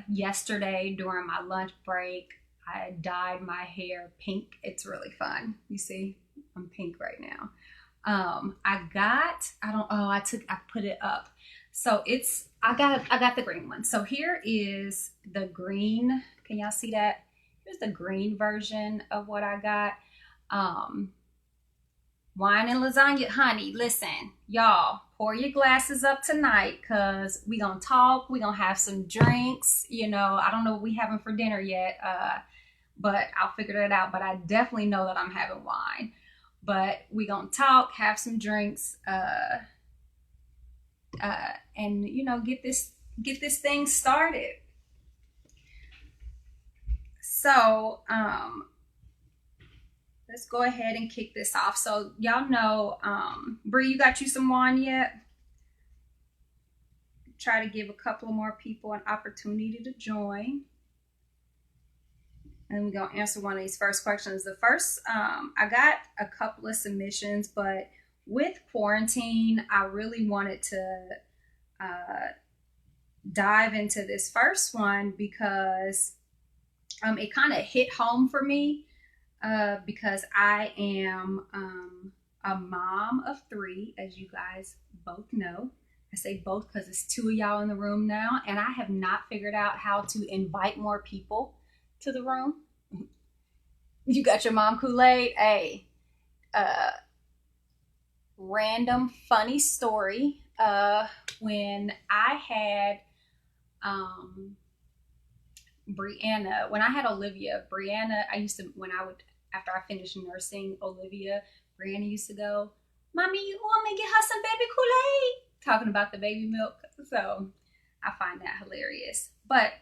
yesterday during my lunch break. I dyed my hair pink. It's really fun. You see, I'm pink right now. I put it up. So I got the green one. So here is the green. Can y'all see that? Here's the green version of what I got. Um, Wine and lasagna, honey. Listen, y'all, pour your glasses up tonight because we gonna talk. We gonna have some drinks. I don't know what we having for dinner yet, but I'll figure that out. But I definitely know that I'm having wine. But we gonna talk, have some drinks, and get this thing started. So let's go ahead and kick this off. So y'all know, Bree, you got you some wine yet? Try to give a couple of more people an opportunity to join. And we're going to answer one of these first questions. The first, I got a couple of submissions, but with quarantine, I really wanted to dive into this first one because it kind of hit home for me because I am a mom of 3, as you guys both know. I say both because it's 2 of y'all in the room now, and I have not figured out how to invite more people to the room. You got your mom Kool-Aid? Hey, random funny story. When I had Brianna, when I had Olivia, Brianna, after I finished nursing Olivia, Brianna used to go, "Mommy, you want me to get her some baby Kool-Aid?" Talking about the baby milk. So I find that hilarious. But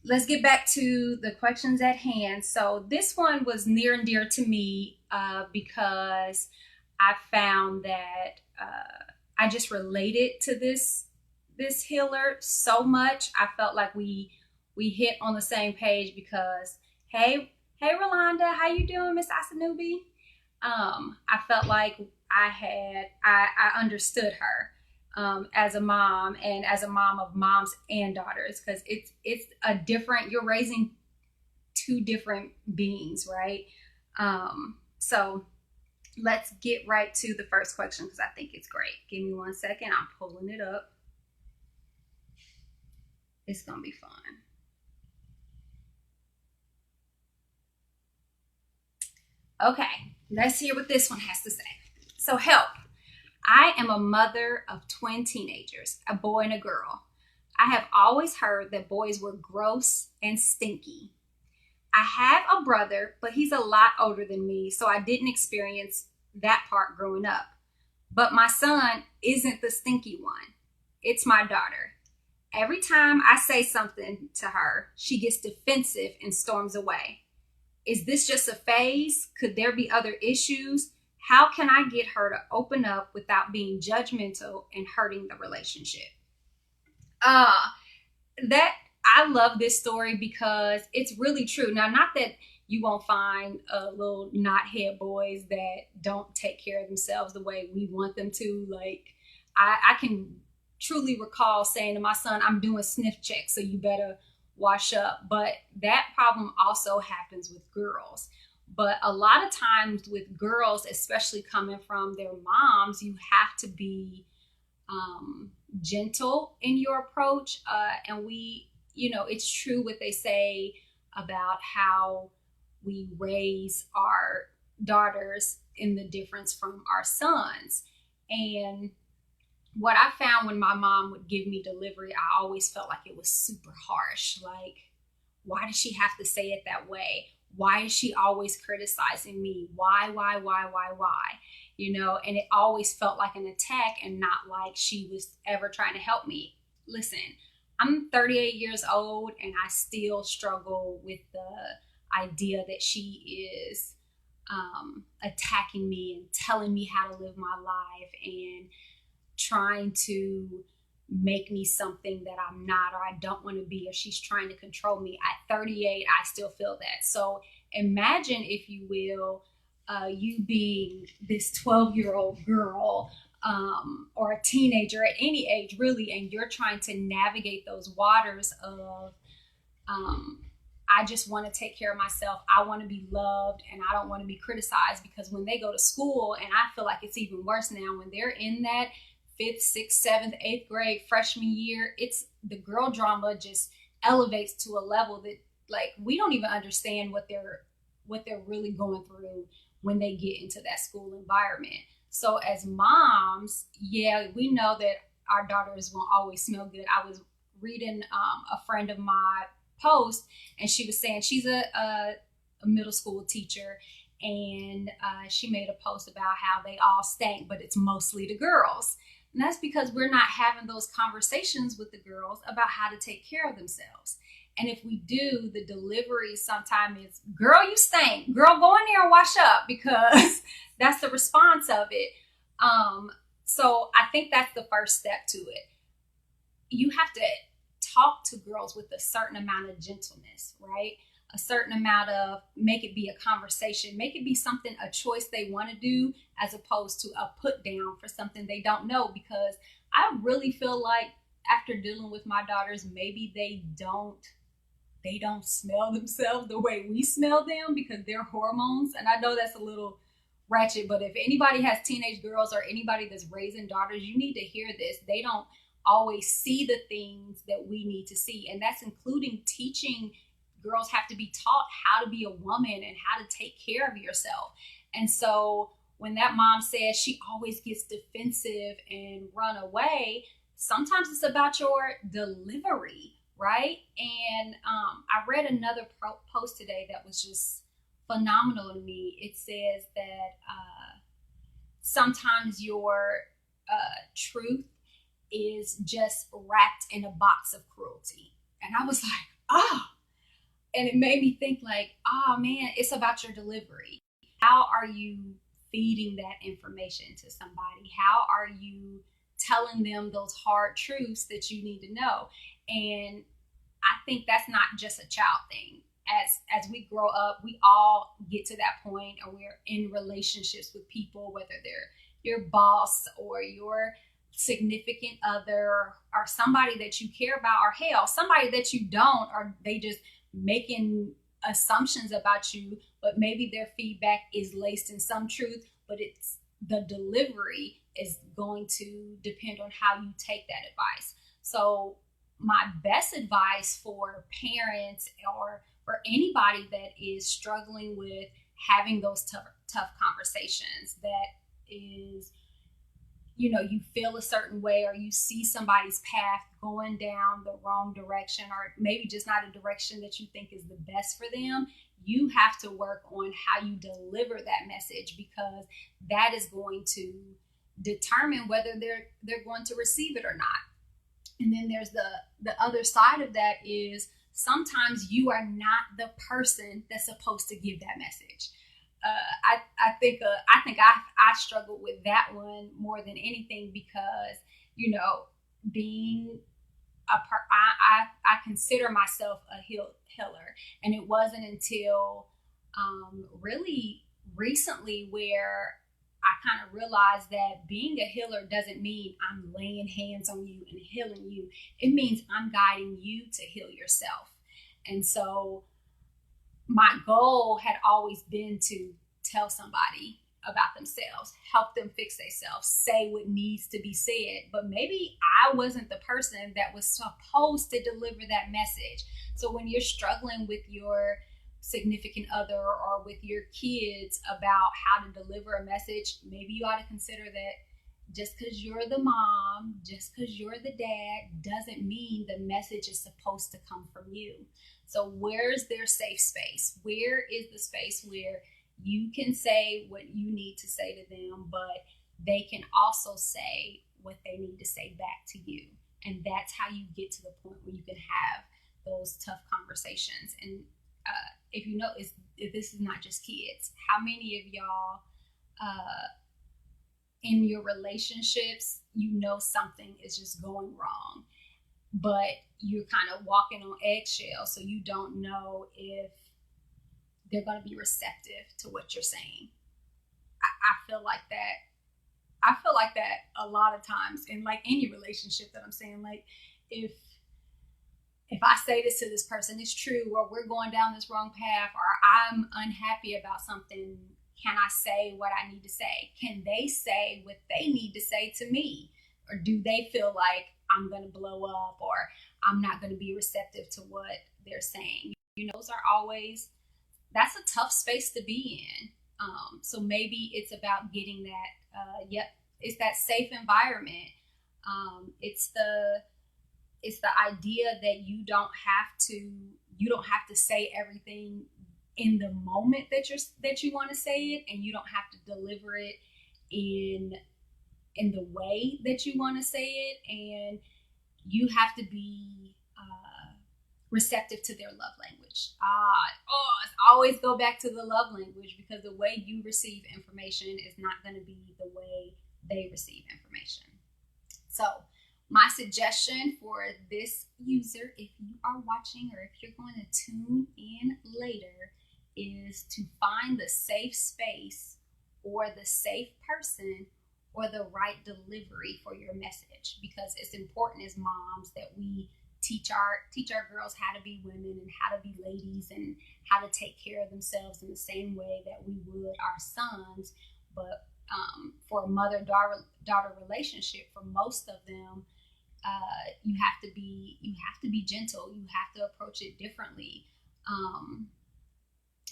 let's get back to the questions at hand. So this one was near and dear to me because I found that I just related to this healer so much. I felt like we hit on the same page because hey Rolanda, how you doing, Miss Asanubi? I felt like I understood her as a mom, and as a mom of moms and daughters, because it's a different, you're raising 2 different beings, right? So let's get right to the first question because I think it's great. Give me 1 second. I'm pulling it up. It's gonna be fun. Okay, let's hear what this one has to say. So help. I am a mother of twin teenagers, a boy and a girl. I have always heard that boys were gross and stinky. I have a brother, but he's a lot older than me, so I didn't experience that part growing up. But my son isn't the stinky one. It's my daughter. Every time I say something to her, she gets defensive and storms away. Is this just a phase? Could there be other issues? How can I get her to open up without being judgmental and hurting the relationship? That I love this story because it's really true. Now, not that you won't find little knothead boys that don't take care of themselves the way we want them to. Like, I can truly recall saying to my son, "I'm doing sniff checks, so you better wash up." But that problem also happens with girls. But a lot of times with girls, especially coming from their moms, you have to be gentle in your approach. And it's true what they say about how we raise our daughters in the difference from our sons. And what I found when my mom would give me delivery, I always felt like it was super harsh. Like, why does she have to say it that way? Why is she always criticizing me? Why? And it always felt like an attack and not like she was ever trying to help me. Listen, I'm 38 years old and I still struggle with the idea that she is attacking me and telling me how to live my life and trying to make me something that I'm not or I don't want to be, or she's trying to control me. At 38, I still feel that. So imagine, if you will, you being this 12-year-old girl or a teenager at any age really, and you're trying to navigate those waters of um, I just want to take care of myself. I want to be loved and I don't want to be criticized, because when they go to school, and I feel like it's even worse now when they're in that fifth, sixth, seventh, eighth grade freshman year, it's the girl drama just elevates to a level that like we don't even understand what they're really going through when they get into that school environment. So as moms, yeah, we know that our daughters won't always smell good. I was reading a friend of my post, and she was saying she's a middle school teacher, and she made a post about how they all stank, but it's mostly the girls. And that's because we're not having those conversations with the girls about how to take care of themselves. And if we do, the delivery sometimes is, girl, you stink. Girl, go in there and wash up, because that's the response of it. So I think that's the first step to it. You have to talk to girls with a certain amount of gentleness, right? A certain amount of, make it be a conversation, make it be something, a choice they want to do, as opposed to a put down for something they don't know. Because I really feel like after dealing with my daughters, maybe they don't smell themselves the way we smell them because their hormones. And I know that's a little ratchet, but if anybody has teenage girls or anybody that's raising daughters, you need to hear this. They don't always see the things that we need to see. And that's including teaching girls have to be taught how to be a woman and how to take care of yourself. And so when that mom says she always gets defensive and run away, sometimes it's about your delivery, right? And I read another post today that was just phenomenal to me. It says that sometimes your truth is just wrapped in a box of cruelty. And I was like, oh, and it made me think like, oh man, it's about your delivery. How are you feeding that information to somebody? How are you telling them those hard truths that you need to know? And I think that's not just a child thing. As we grow up, we all get to that point, or we're in relationships with people, whether they're your boss or your significant other or somebody that you care about, or hell, somebody that you don't, or they just making assumptions about you, but maybe their feedback is laced in some truth, but it's the delivery is going to depend on how you take that advice. So my best advice for parents or for anybody that is struggling with having those tough conversations, that is, you know, you feel a certain way, or you see somebody's path going down the wrong direction, or maybe just not a direction that you think is the best for them, you have to work on how you deliver that message, because that is going to determine whether they're going to receive it or not. And then there's the other side of that is sometimes you are not the person that's supposed to give that message. I think I struggle with that one more than anything, because you know, being I consider myself a healer, and it wasn't until really recently where I kind of realized that being a healer doesn't mean I'm laying hands on you and healing you. It means I'm guiding you to heal yourself. And so my goal had always been to tell somebody about themselves, help them fix themselves, say what needs to be said. But maybe I wasn't the person that was supposed to deliver that message. So when you're struggling with your significant other or with your kids about how to deliver a message, maybe you ought to consider that just because you're the mom, just because you're the dad, doesn't mean the message is supposed to come from you. So where's their safe space? Where is the space where you can say what you need to say to them, but they can also say what they need to say back to you? And that's how you get to the point where you can have those tough conversations. And if you know, if this is not just kids, how many of y'all in your relationships, you know something is just going wrong, but you're kind of walking on eggshells, so you don't know if they're going to be receptive to what you're saying. I feel like that. I feel like that a lot of times in like any relationship that I'm saying, like if I say this to this person, it's true, or we're going down this wrong path, or I'm unhappy about something, can I say what I need to say? Can they say what they need to say to me? Or do they feel like I'm going to blow up, or I'm not going to be receptive to what they're saying? You know, those are always, that's a tough space to be in. So maybe it's about getting that, yep, it's that safe environment. It's the idea that you don't have to say everything in the moment that you want to say it, and you don't have to deliver it in the way that you want to say it, and you have to be receptive to their love language. Always go back to the love language, because the way you receive information is not going to be the way they receive information. So my suggestion for this user, if you are watching or if you're going to tune in later, is to find the safe space or the safe person or the right delivery for your message, because it's important as moms that we teach our girls how to be women and how to be ladies and how to take care of themselves in the same way that we would our sons. But for a mother-daughter relationship, for most of them, you have to be gentle. You have to approach it differently.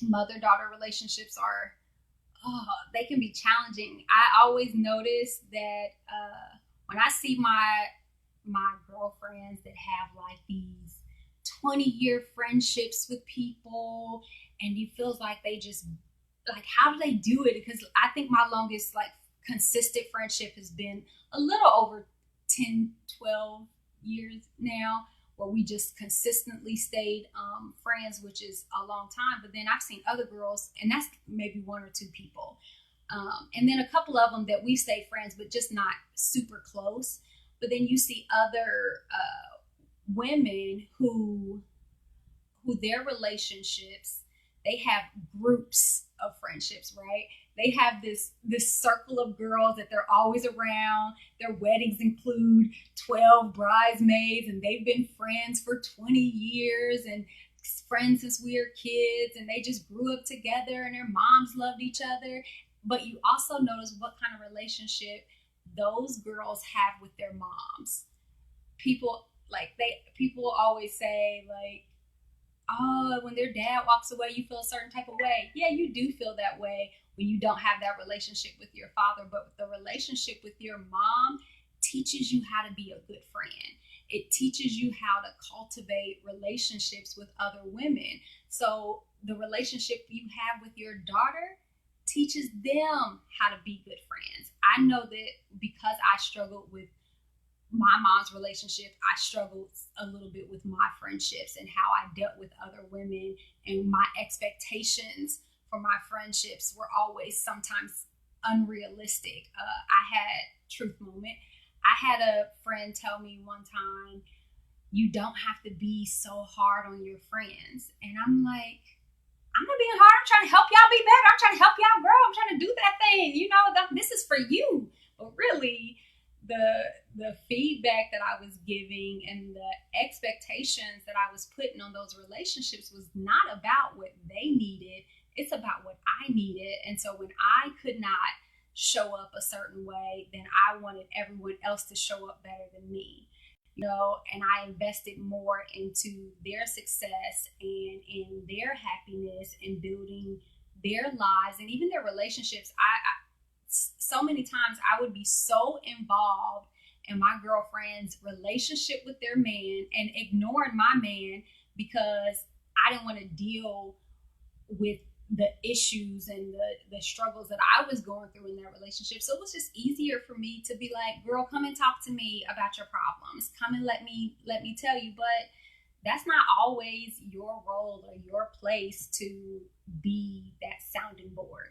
Mother-daughter relationships are, they can be challenging. I always notice that when I see my girlfriends that have like these 20-year friendships with people, and it feels like they just, like, how do they do it? Because I think my longest like consistent friendship has been a little over 10-12 years now, where we just consistently stayed friends, which is a long time. But then I've seen other girls, and that's maybe one or two people, and then a couple of them that we stayed friends but just not super close. But then you see other women who their relationships, they have groups of friendships, right? They have this circle of girls that they're always around. Their weddings include 12 bridesmaids, and they've been friends for 20 years and friends since we were kids, and they just grew up together, and their moms loved each other. But you also notice what kind of relationship those girls have with their moms. People always say, like, oh, when their dad walks away, you feel a certain type of way. Yeah, you do feel that way when you don't have that relationship with your father. But the relationship with your mom teaches you how to be a good friend. It teaches you how to cultivate relationships with other women. So the relationship you have with your daughter teaches them how to be good friends. I know that because I struggled with my mom's relationship, I struggled a little bit with my friendships and how I dealt with other women, and my expectations for my friendships were always sometimes unrealistic. I had truth moment. I had a friend tell me one time, you don't have to be so hard on your friends. And I'm like, I'm not being hard. I'm trying to help y'all be better. I'm trying to help y'all grow. I'm trying to do that thing. You know, this is for you. But really, the feedback that I was giving and the expectations that I was putting on those relationships was not about what they needed. It's about what I needed. And so when I could not show up a certain way, then I wanted everyone else to show up better than me. You know, and I invested more into their success and in their happiness and building their lives and even their relationships. So many times I would be so involved in my girlfriend's relationship with their man and ignoring my man because I didn't want to deal with the issues and the struggles that I was going through in that relationship. So it was just easier for me to be like, girl, come and talk to me about your problems. Come and let me tell you. But that's not always your role or your place to be that sounding board.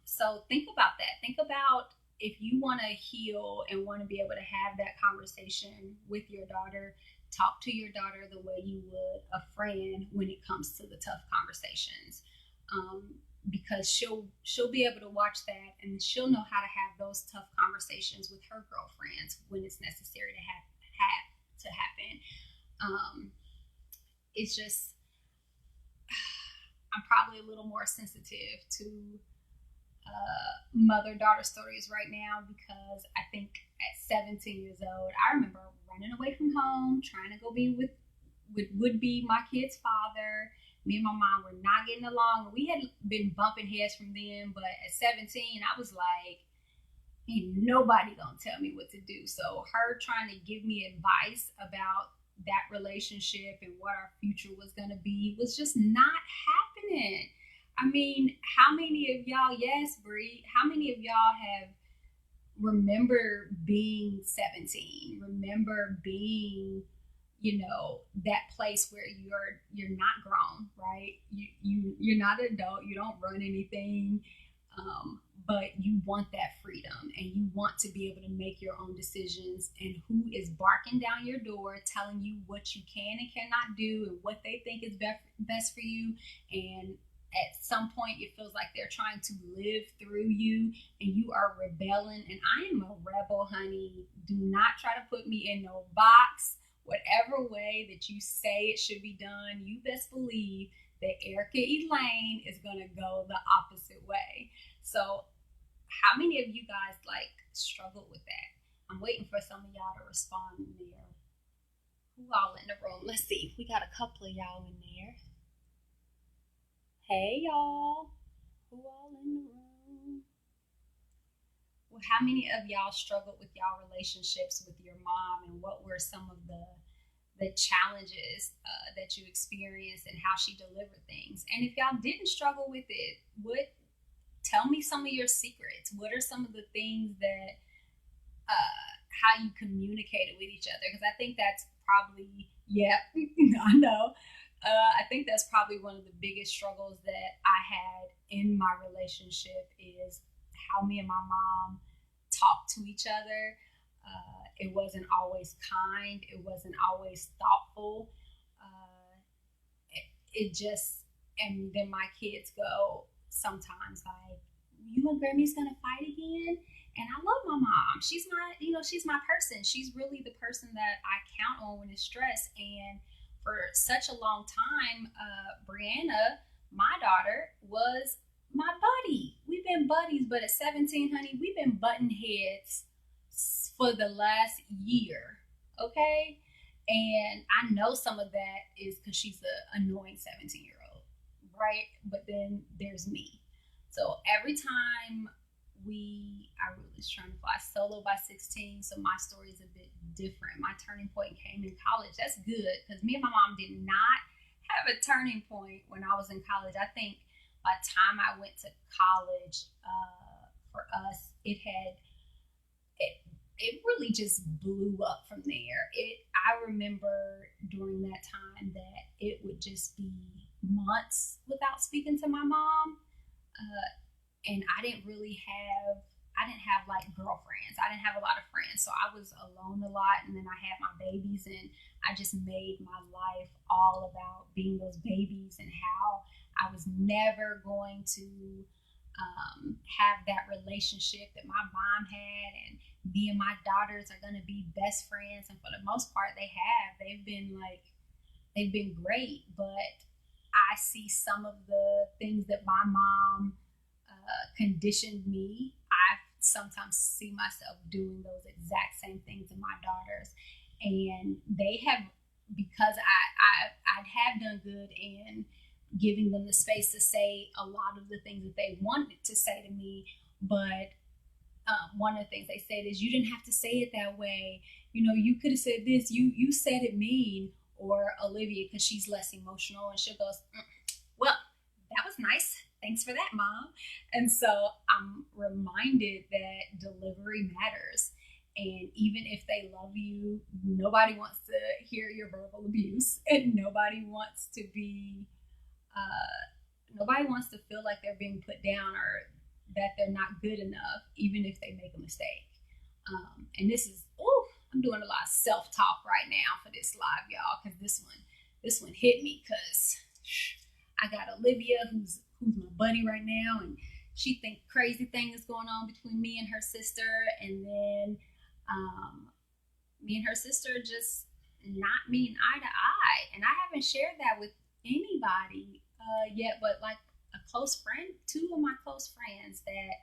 So think about that. Think about if you want to heal and want to be able to have that conversation with your daughter, talk to your daughter the way you would a friend when it comes to the tough conversations. because she'll be able to watch that, and she'll know how to have those tough conversations with her girlfriends when it's necessary to happen. It's just I'm probably a little more sensitive to mother-daughter stories right now, because I think at 17 years old, I remember running away from home, trying to go be with would be my kid's father. Me and my mom were not getting along. We had been bumping heads from then, but at 17, I was like, ain't nobody gonna tell me what to do. So her trying to give me advice about that relationship and what our future was gonna be was just not happening. I mean, how many of y'all, yes, Bree, how many of y'all have remember being 17, remember being, that place where you're not grown, right? You're not an adult, you don't run anything, but you want that freedom, and you want to be able to make your own decisions, and who is barking down your door telling you what you can and cannot do and what they think is best for you. And at some point it feels like they're trying to live through you, and you are rebelling. And I am a rebel, honey. Do not try to put me in no box. Whatever way that you say it should be done, you best believe that Erica Elaine is going to go the opposite way. So how many of you guys struggle with that? I'm waiting for some of y'all to respond in there. Who all in the room? Let's see. We got a couple of y'all in there. Hey y'all. Who all in the room? Well, how many of y'all struggled with y'all relationships with your mom, and what were some of the challenges that you experienced, and how she delivered things? And if y'all didn't struggle with it, tell me some of your secrets. What are some of the things that how you communicated with each other? Because I think that's probably, yeah, I know. I think that's probably one of the biggest struggles that I had in my relationship, is how me and my mom talk to each other. It wasn't always kind. It wasn't always thoughtful. It just, and then my kids go sometimes like, you and Grammy's gonna fight again? And I love my mom. She's she's my person. She's really the person that I count on when it's stress. And for such a long time, Brianna, my daughter, was my buddy. We've been buddies, but at 17, honey, we've been butting heads for the last year, okay? And I know some of that is because she's an annoying 17-year-old, right? But then there's me. So every time I really was trying to fly solo by 16, so my story is a bit different. My turning point came in college. That's good, because me and my mom did not have a turning point when I was in college. I think by the time I went to college, for us, it really just blew up from there. I remember during that time that it would just be months without speaking to my mom, and I didn't have like girlfriends. I didn't have a lot of friends, so I was alone a lot. And then I had my babies, and I just made my life all about being those babies, and how I was never going to have that relationship that my mom had, and me and my daughters are going to be best friends. And for the most part, they've been great. But I see some of the things that my mom conditioned me. I sometimes see myself doing those exact same things in my daughters, and they have, because I have done good in giving them the space to say a lot of the things that they wanted to say to me. But one of the things they said is, you didn't have to say it that way. You could have said this. You said it mean. Or Olivia, because she's less emotional, and she goes, well, that was nice. Thanks for that, Mom. And so I'm reminded that delivery matters. And even if they love you, nobody wants to hear your verbal abuse, and nobody wants to feel like they're being put down, or that they're not good enough, even if they make a mistake. And this is, I'm doing a lot of self-talk right now for this live, y'all, because this one hit me, because I got Olivia, who's who's my buddy right now, and she think crazy thing is going on between me and her sister, and then me and her sister just not meeting eye to eye. And I haven't shared that with anybody yet, but like a close friend, two of my close friends, that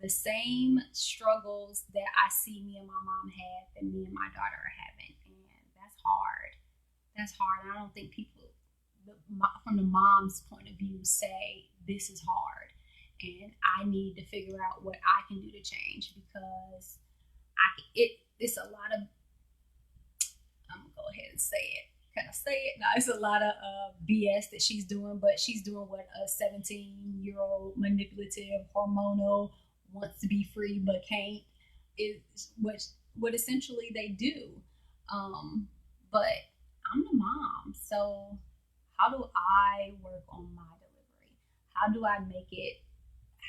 the same struggles that I see me and my mom had that me and my daughter are having. And that's hard. That's hard. I don't think people, from the mom's point of view, say this is hard. And I need to figure out what I can do to change, because it's a lot of, I'm going to go ahead and say it. Can I say it? No, it's a lot of BS that she's doing, but she's doing what a 17-year-old manipulative, hormonal, wants to be free but can't, is what essentially they do. But I'm the mom, so how do I work on my delivery? How do I make it?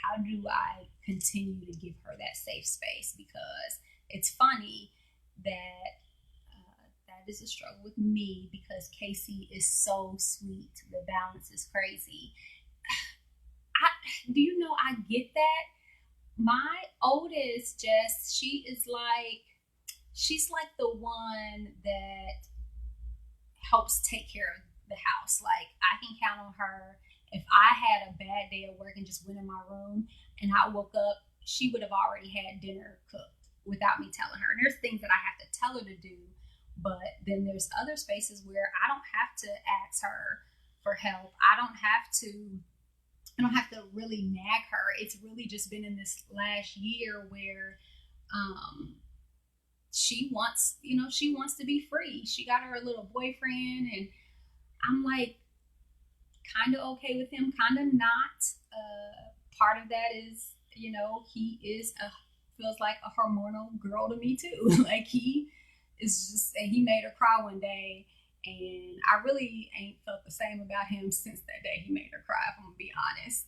How do I continue to give her that safe space? Because it's funny that that is a struggle with me, because Casey is so sweet. The balance is crazy. Do you know, I get that. My oldest, Jess, she's like the one that helps take care of the house. Like, I can count on her. If I had a bad day at work and just went in my room and I woke up, she would have already had dinner cooked without me telling her. And there's things that I have to tell her to do, but then there's other spaces where I don't have to ask her for help. I don't have to really nag her. It's really just been in this last year where she wants to be free. She got her a little boyfriend, and I'm like kind of okay with him, kind of not. Part of that is, he feels like a hormonal girl to me too. Like, he made her cry one day, and I really ain't felt the same about him since that day he made her cry, if I'm gonna be honest.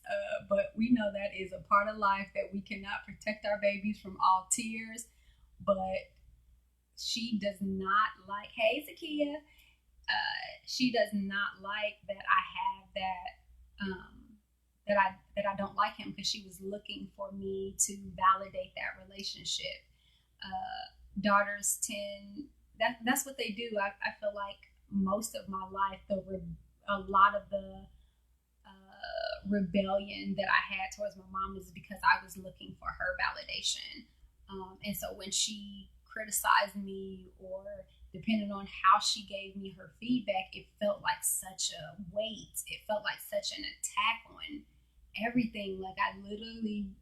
But we know that is a part of life, that we cannot protect our babies from all tears. But she does not like, hey Zakia, she does not like that I have that I don't like him, because she was looking for me to validate that relationship. Daughters tend, that's what they do. I feel like most of my life, a lot of the rebellion that I had towards my mom is because I was looking for her validation. And so when she criticized me, or depending on how she gave me her feedback, it felt like such a weight. It felt like such an attack on everything. Like, I literally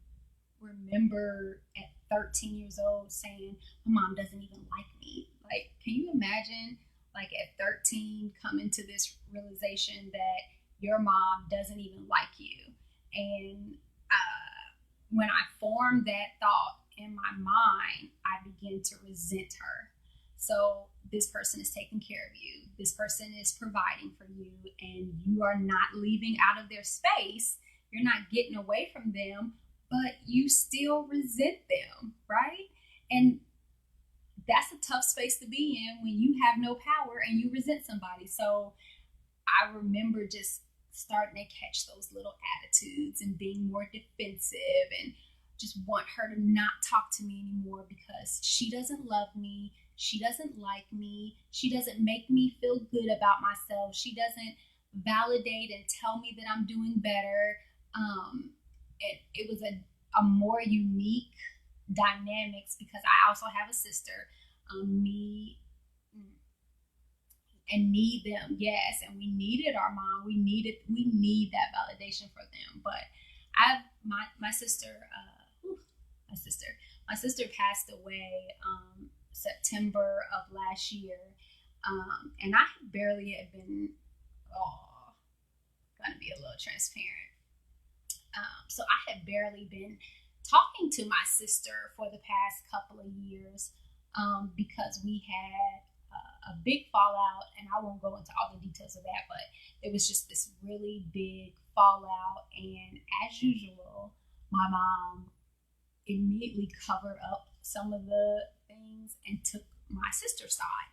remember at 13 years old saying, my mom doesn't even like me. Like, can you imagine, like, at 13 coming to this realization that your mom doesn't even like you? And when I formed that thought in my mind, I began to resent her. So this person is taking care of you. This person is providing for you, and you are not leaving out of their space. You're not getting away from them, but you still resent them, right? And that's a tough space to be in when you have no power and you resent somebody. So I remember just starting to catch those little attitudes and being more defensive, and just want her to not talk to me anymore, because she doesn't love me. She doesn't like me. She doesn't make me feel good about myself. She doesn't validate and tell me that I'm doing better. It was a more unique dynamics, because I also have a sister, me and need them, yes, and we needed our mom. We need that validation for them. But my sister passed away September of last year, and I barely had been, gonna be a little transparent. So I had barely been talking to my sister for the past couple of years, because we had a big fallout, and I won't go into all the details of that, but it was just this really big fallout. And as usual, my mom immediately covered up some of the things and took my sister's side.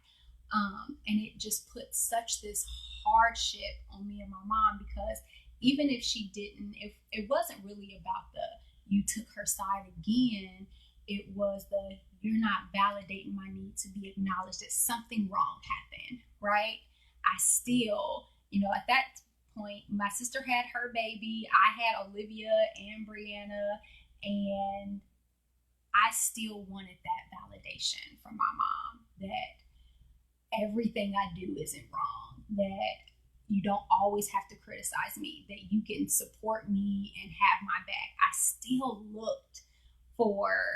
And it just put such this hardship on me and my mom, because even if she didn't, if it wasn't really about the you took her side again, it was the you're not validating my need to be acknowledged that something wrong happened, right? I still, at that point, my sister had her baby, I had Olivia and Brianna, and I still wanted that validation from my mom that everything I do isn't wrong, that you don't always have to criticize me, that you can support me and have my back. I still looked for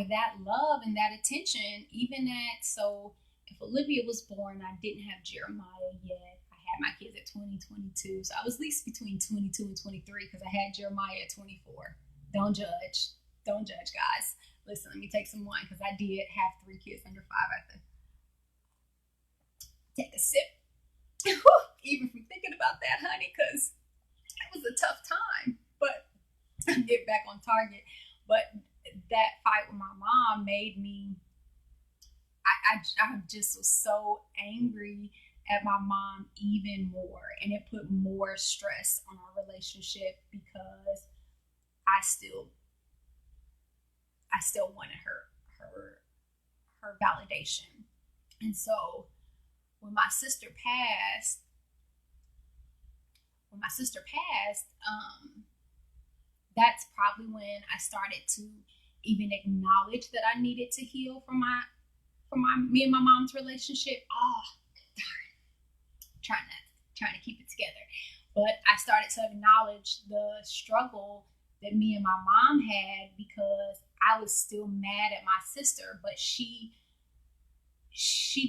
that love and that attention, even so if Olivia was born, I didn't have Jeremiah yet. I had my kids at 2022, so I was at least between 22 and 23 because I had Jeremiah at 24. Don't judge, guys. Listen, let me take some wine because I did have 3 kids under 5. I have to take a sip. Even from thinking about that, honey, because it was a tough time. But get back on target. But that fight with my mom made me, I just was so angry at my mom even more. And it put more stress on our relationship because I still wanted her validation. And so when my sister passed, that's probably when I started to even acknowledge that I needed to heal from me and my mom's relationship. Oh, darn. Trying to keep it together. But I started to acknowledge the struggle that me and my mom had because I was still mad at my sister, but she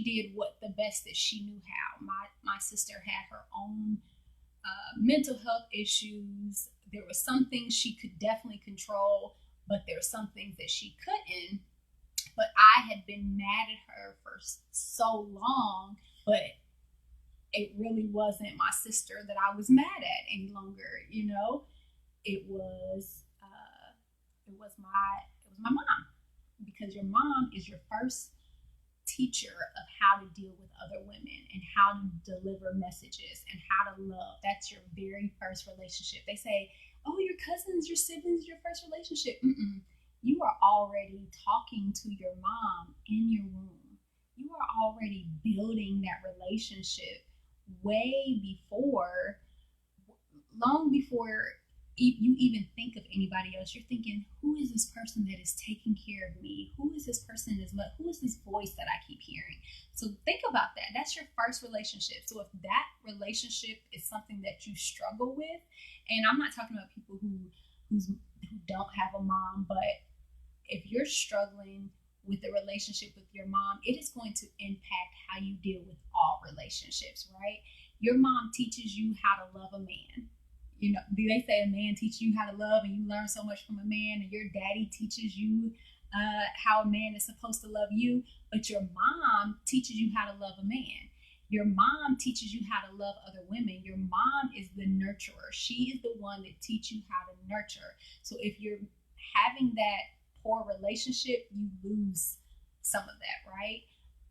did what the best that she knew how. My sister had her own mental health issues. There were some things she could definitely control, but there were some things that she couldn't. But I had been mad at her for so long, but it really wasn't my sister that I was mad at any longer. It was my mom, because your mom is your first teacher of how to deal with other women and how to deliver messages and how to love. That's your very first relationship. They say, oh, your cousins, your siblings, your first relationship. You are already talking to your mom in your womb. You are already building that relationship long before you even think of anybody else. You're thinking, who is this person that is taking care of me? Who is this person who is this voice that I keep hearing? So think about that. That's your first relationship. So if that relationship is something that you struggle with, and I'm not talking about people who don't have a mom, but if you're struggling with the relationship with your mom, it is going to impact how you deal with all relationships, right? Your mom teaches you how to love a man. They say a man teaches you how to love, and you learn so much from a man, and your daddy teaches you how a man is supposed to love you, but your mom teaches you how to love a man. Your mom teaches you how to love other women. Your mom is the nurturer. She is the one that teaches you how to nurture. So if you're having that poor relationship, you lose some of that, right?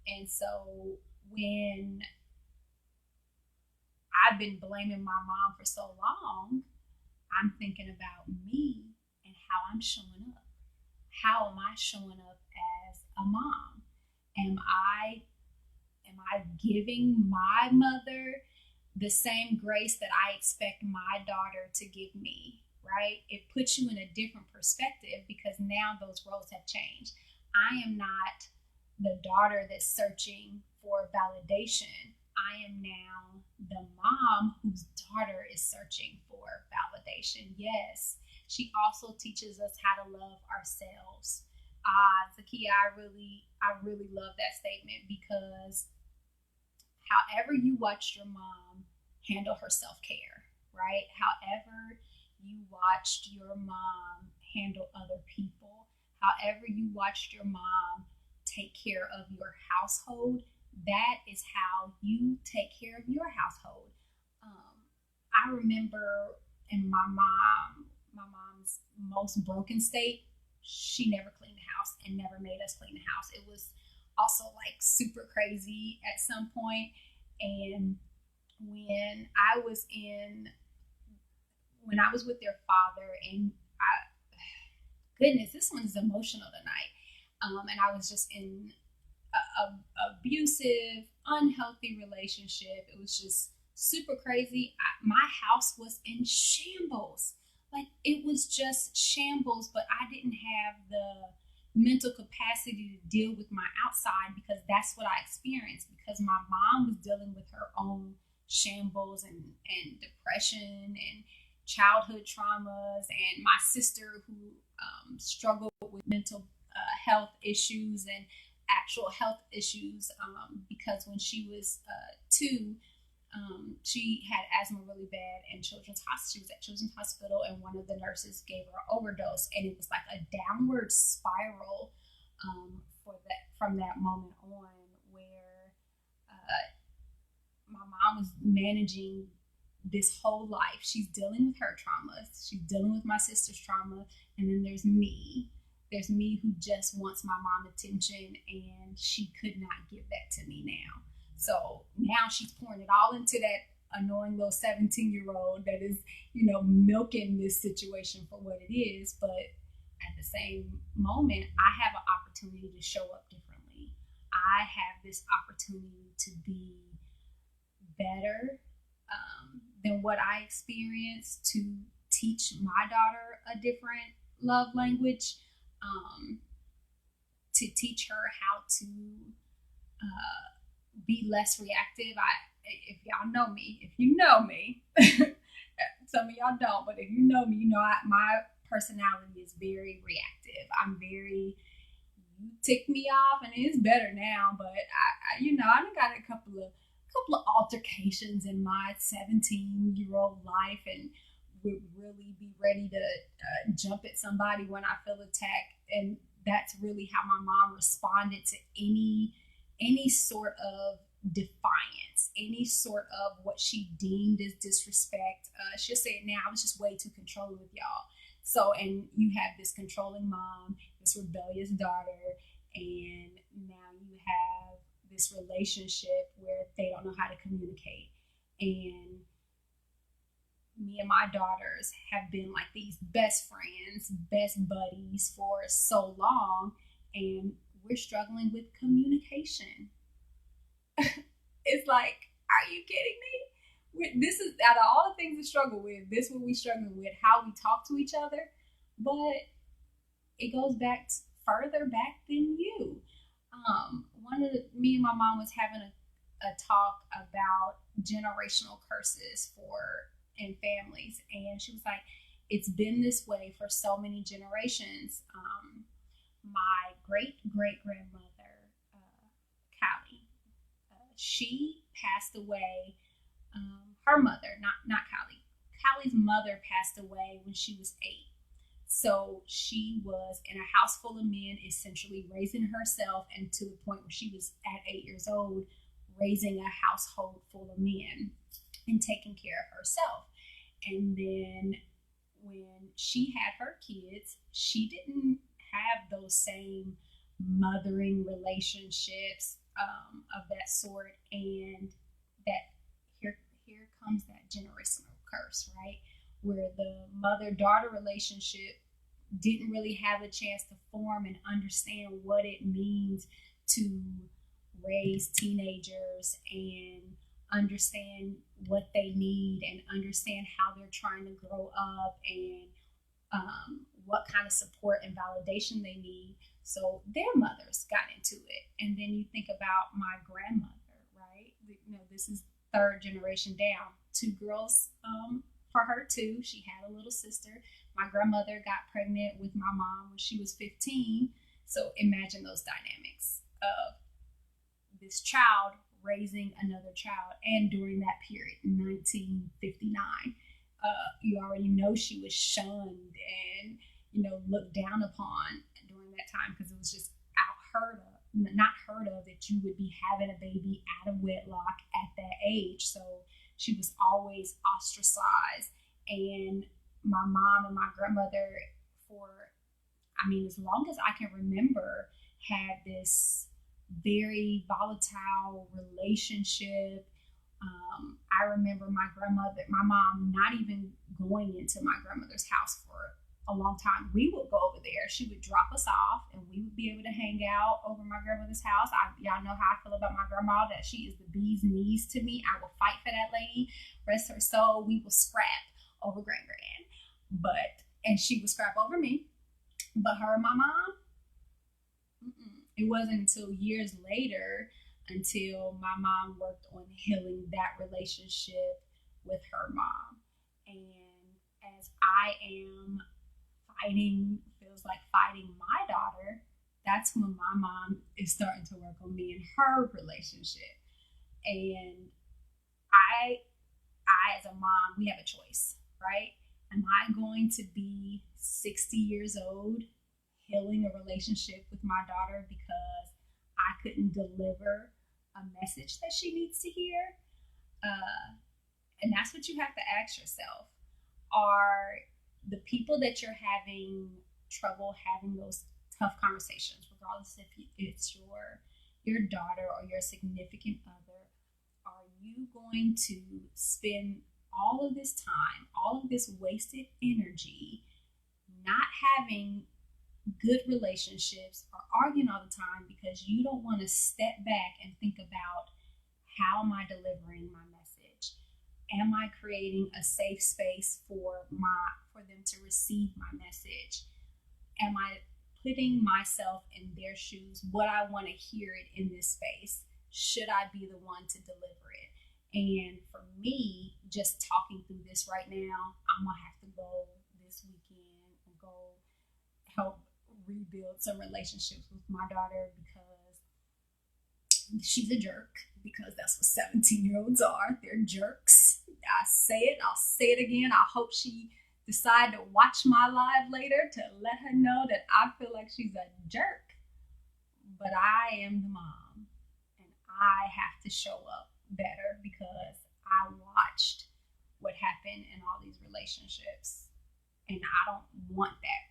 And so when I've been blaming my mom for so long, I'm thinking about me and how I'm showing up. How am I showing up as a mom? Am I giving my mother the same grace that I expect my daughter to give me, right? It puts you in a different perspective because now those roles have changed. I am not the daughter that's searching for validation. I am now the mom whose daughter is searching for validation. Yes, she also teaches us how to love ourselves. Zakia, I really love that statement because however you watched your mom handle her self-care, right? However you watched your mom handle other people, however you watched your mom take care of your household, that is how you take care of your household. I remember in my mom's most broken state, she never cleaned the house and never made us clean the house. It was also like super crazy at some point. And when I was in when I was with their father, and goodness, this one's emotional tonight. And I was just in a abusive, unhealthy relationship. It was just super crazy. My house was in shambles. Like, it was just shambles, but I didn't have the mental capacity to deal with my outside because that's what I experienced, because my mom was dealing with her own shambles and depression and childhood traumas, and my sister who struggled with mental health issues and actual health issues, because when she was two, she had asthma really bad, and she was at Children's Hospital, and one of the nurses gave her an overdose, and it was like a downward spiral from that moment on, where my mom was managing this whole life. She's dealing with her traumas, she's dealing with my sister's trauma, and then there's me. There's me who just wants my mom attention, and she could not give that to me now. So now she's pouring it all into that annoying little 17-year-old that is, milking this situation for what it is. But at the same moment, I have an opportunity to show up differently. I have this opportunity to be better than what I experienced, to teach my daughter a different love language, to teach her how to be less reactive. If y'all know me, if you know me, some of y'all don't, but if you know me, my personality is very reactive. I'm very, you tick me off, and it's better now, but I got a couple of altercations in my 17-year-old life, and would really be ready to jump at somebody when I feel attacked. And that's really how my mom responded to any sort of defiance, any sort of what she deemed as disrespect. She'll say it now, I was just way too controlling with y'all. So, and you have this controlling mom, this rebellious daughter, and now you have this relationship where they don't know how to communicate. And me and my daughters have been like these best friends, best buddies for so long, and we're struggling with communication. It's like, are you kidding me? This is, out of all the things to struggle with, this is what we struggling with, how we talk to each other. But it goes back further back than you. Me and my mom was having a talk about generational curses in families, and she was like, it's been this way for so many generations. My great grandmother, Callie, she passed away. Her mother, not Callie. Callie's mother passed away when she was 8. So she was in a house full of men, essentially raising herself, and to the point where she was at 8 years old, raising a household full of men and taking care of herself. And then when she had her kids, she didn't have those same mothering relationships of that sort. And that here comes that generational curse, right? Where the mother-daughter relationship didn't really have a chance to form and understand what it means to raise teenagers and understand what they need and understand how they're trying to grow up, and what kind of support and validation they need. So their mothers got into it. And then you think about my grandmother, right? This is third generation down. 2 girls for her too. She had a little sister. My grandmother got pregnant with my mom when she was 15. So imagine those dynamics of this child raising another child. And during that period, 1959, you already know she was shunned and, looked down upon during that time, because it was just not heard of that you would be having a baby out of wedlock at that age. So she was always ostracized. And my mom and my grandmother, as long as I can remember, had this very volatile relationship. I remember my mom not even going into my grandmother's house for a long time. We would go over there. She would drop us off and we would be able to hang out over my grandmother's house. Y'all know how I feel about my grandma, that she is the bee's knees to me. I will fight for that lady. Rest her soul. We will scrap over Grand. And she would scrap over me. But her and my mom, it wasn't until years later until my mom worked on healing that relationship with her mom. And as I am feels like fighting my daughter, that's when my mom is starting to work on me and her relationship. And I as a mom, we have a choice, right? Am I going to be 60 years old healing a relationship with my daughter because I couldn't deliver a message that she needs to hear? And that's what you have to ask yourself. Are the people that you're having trouble having those tough conversations, regardless if it's your daughter or your significant other, are you going to spend all of this time, all of this wasted energy, not having good relationships or arguing all the time because you don't want to step back and think about, how am I delivering my message? Am I creating a safe space for them to receive my message? Am I putting myself in their shoes? What I want to hear it in this space? Should I be the one to deliver it? And for me, just talking through this right now, I'm going to have to go this weekend and go help rebuild some relationships with my daughter, because she's a jerk, because that's what 17-year-olds are. They're jerks. I say it, I'll say it again. I hope she decide to watch my live later to let her know that I feel like she's a jerk. But I am the mom, and I have to show up better because I watched what happened in all these relationships, and I don't want that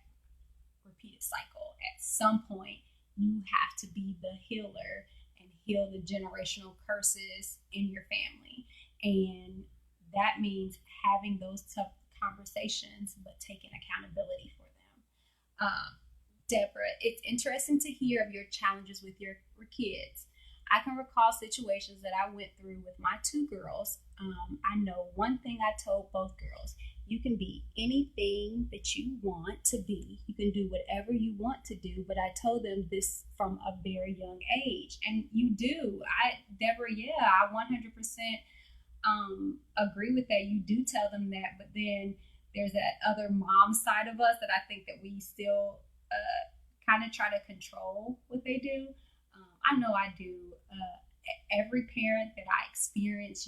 repeated cycle. At some point, you have to be the healer and heal the generational curses in your family. And that means having those tough conversations, but taking accountability for them. Deborah, it's interesting to hear of your challenges with your kids. I can recall situations that I went through with my two girls. I know one thing I told both girls: you can be anything that you want to be. You can do whatever you want to do. But I told them this from a very young age. And you do. Deborah, yeah, I 100% agree with that. You do tell them that. But then there's that other mom side of us that I think that we still kind of try to control what they do. I know I do. Every parent that I experience,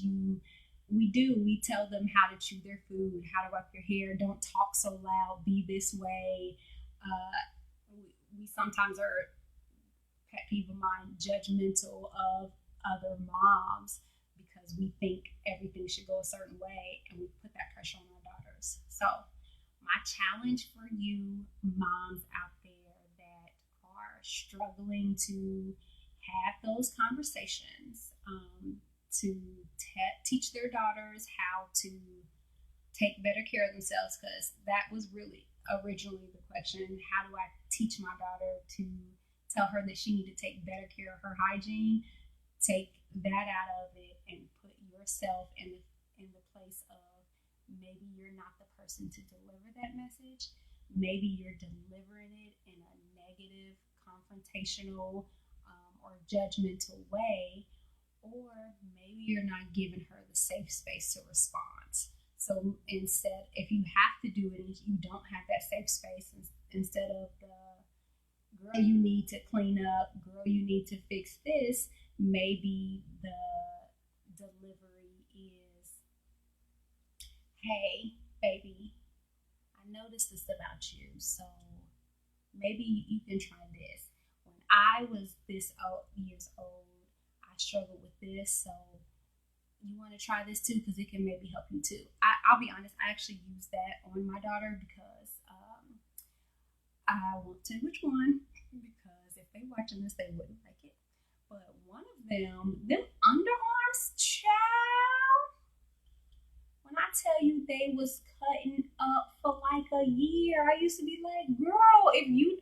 we tell them how to chew their food, how to wipe your hair, don't talk so loud, be this way. We sometimes are, pet peeve of mine, judgmental of other moms because we think everything should go a certain way, and we put that pressure on our daughters. So my challenge for you moms out there that are struggling to have those conversations, to teach their daughters how to take better care of themselves, because that was really originally the question. How do I teach my daughter to tell her that she need to take better care of her hygiene? Take that out of it and put yourself in the place of, maybe you're not the person to deliver that message. Maybe you're delivering it in a negative, confrontational, or judgmental way, or maybe you're not giving her the safe space to respond. So instead, if you have to do it and you don't have that safe space, instead of the girl, you need to clean up, girl, you need to fix this, maybe the delivery is, hey, baby, I noticed this about you, so maybe you can try this. When I was this years old, I struggled with this, so you want to try this too, because it can maybe help you too. I'll be honest, I actually use that on my daughter because I won't tell which one, because if they watching this, they wouldn't like it. But one of them underarms, child, tell you, they was cutting up for like a year. I used to be like, girl, if you,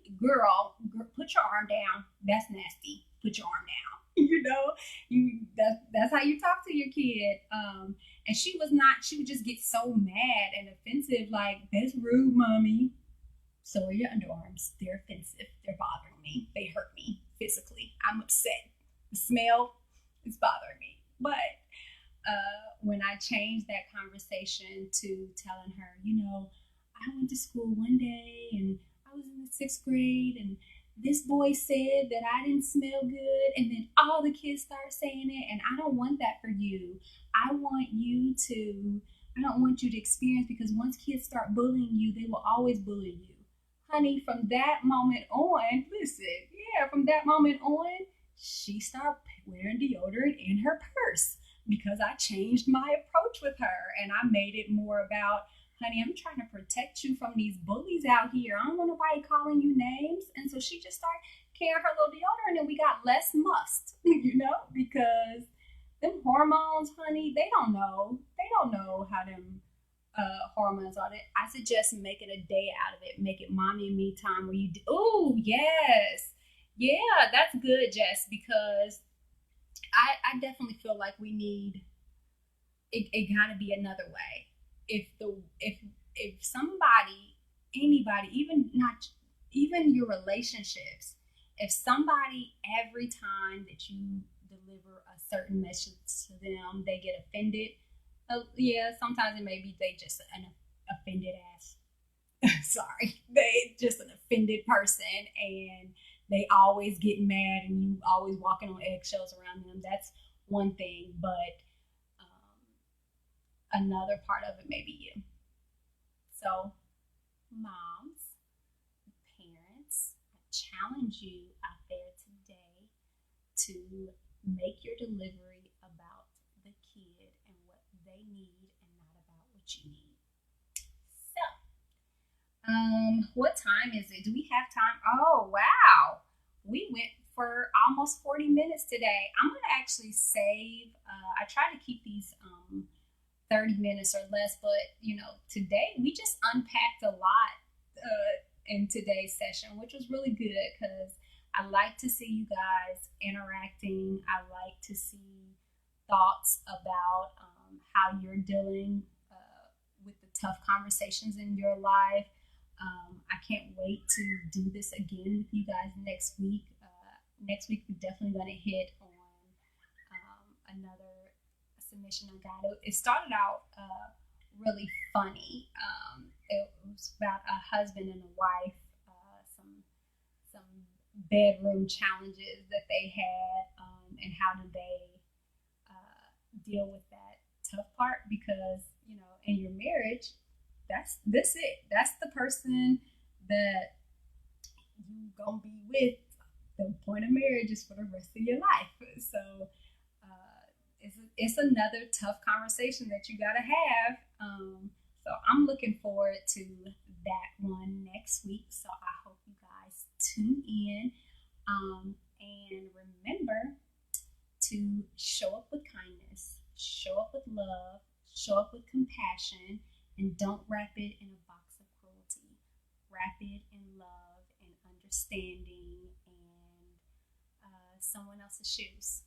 put your arm down. That's nasty. Put your arm down. You know, that's how you talk to your kid. And she was not. She would just get so mad and offensive. Like, that's rude, mommy. So are your underarms. They're offensive. They're bothering me. They hurt me physically. I'm upset. The smell is bothering me. But when I changed that conversation to telling her, I went to school one day and I was in the sixth grade and this boy said that I didn't smell good, and then all the kids start saying it, and I don't want that for you. I want you to, I don't want you to experience, because once kids start bullying you, they will always bully you. Honey, from that moment on, listen, yeah, from that moment on, she started wearing deodorant in her purse because I changed my approach with her and I made it more about, honey, I'm trying to protect you from these bullies out here. I don't want nobody calling you names. And so she just started carrying her little deodorant and we got less must, because them hormones, honey, they don't know. They don't know how them hormones are. I suggest making a day out of it. Make it mommy and me time where you do. Oh, yes. Yeah, that's good, Jess, because I definitely feel like we need it gotta be another way. If somebody, anybody, even not even your relationships, if somebody every time that you deliver a certain message to them, they get offended. Yeah, sometimes it may be they just an offended ass. Sorry, they just an offended person, and they always get mad, and you always walking on eggshells around them. That's one thing, but another part of it may be you. So, moms, parents, I challenge you out there today to make your delivery about the kid and what they need and not about what you need. So, what time is it? Do we have time? Oh, wow. We went for almost 40 minutes today. I'm going to actually save, I try to keep these 30 minutes or less, but today we just unpacked a lot in today's session, which was really good because I like to see you guys interacting. I like to see thoughts about how you're dealing with the tough conversations in your life. I can't wait to do this again with you guys next week. Next week, we're definitely going to hit on another submission I got. It started out really funny. It was about a husband and a wife, some bedroom challenges that they had, and how do they deal with that tough part, because in your marriage, that's it. That's the person that you gonna be with. The point of marriage is for the rest of your life. So it's another tough conversation that you gotta have. So I'm looking forward to that one next week. So I hope you guys tune in. And remember to show up with kindness, show up with love, show up with compassion, and don't wrap it in a box of cruelty. Wrap it in love and understanding and someone else's shoes.